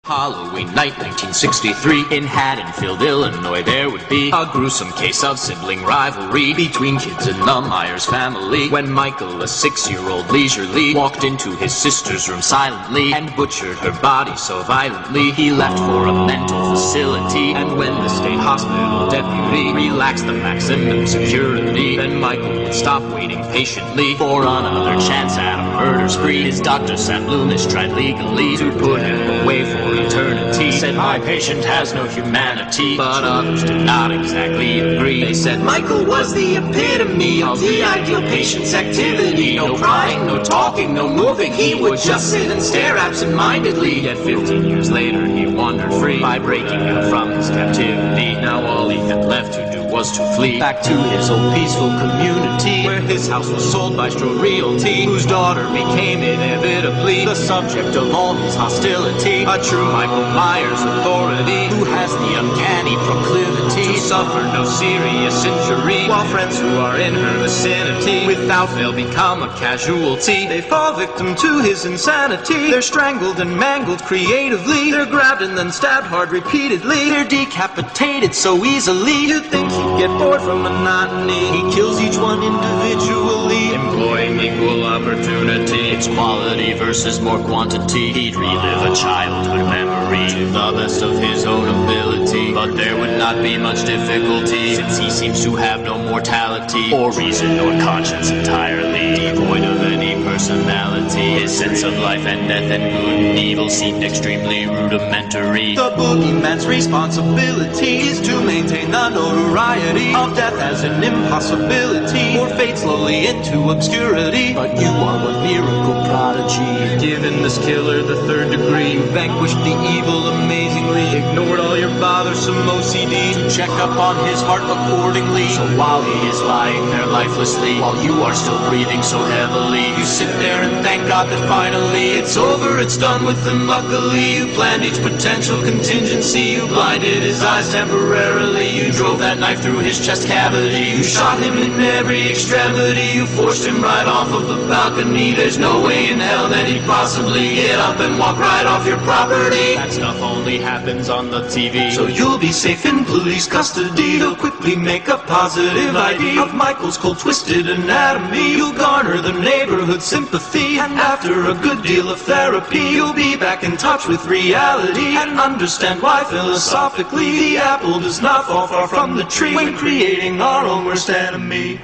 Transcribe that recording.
Halloween night 1963 in Haddonfield, Illinois, there would be a gruesome case of sibling rivalry between kids in the Myers family when Michael, a 6-year-old, leisurely walked into his sister's room silently and butchered her body so violently he left for a mental facility. And when the state hospital deputy relaxed the maximum security, then Michael would stop waiting patiently for another chance at a murder spree. His doctor, Sam Loomis, tried legally to put him away for eternity. Said my patient has no humanity, but others did not exactly agree. They said Michael was the epitome of the ideal patient's activity. No crying, no talking, no moving, he would just sit and stare absent-mindedly. Yet 15 years later he wandered free by breaking out from his captivity. Now all he had left to do was to flee back to his old peaceful community, where his house was sold by Strode Realty, whose daughter became inevitably the subject of all his hostility. A true Michael Myers authority, who has the uncanny proclivity to suffer no serious injury, while friends who are in her vicinity without fail become a casualty. They fall victim to his insanity. They're strangled and mangled creatively. They're grabbed and then stabbed hard repeatedly. They're decapitated so easily you'd think he'd get bored from monotony. He kills each one individually, employing equal opportunity. It's quality versus more quantity. He'd relive a childhood memory to the best of his own ability, but there would not be much difficulty, since he seems to have no mortality or reason or conscience entirely, devoid of any personality. His sense of life and death and good and evil seemed extremely rudimentary. The boogeyman's responsibility is to maintain the notoriety of death as an impossibility, or fade slowly into obscurity. But you are one miracle prodigy, given this killer the third degree. You vanquished the evil amazingly, ignored all your bothersome OCD to check up on his heart accordingly. So while he is lying there lifelessly, while you are still breathing so heavily, you sit there and thank God that finally it's over, it's done with him. Luckily you planned each potential contingency. You blinded his eyes temporarily. You drove that knife through his chest cavity. You shot him in every extremity. You forced him right off of the balcony. There's no way in hell that he'd possibly get up and walk right off your property. That stuff only happens on the TV, so you'll be safe in police custody. They'll quickly make a positive ID of Michael's cold twisted anatomy. You'll garner the neighborhood sympathy, and after a good deal of therapy you'll be back in touch with reality and understand why philosophically the apple does not fall far from the tree when creating our own worst enemy.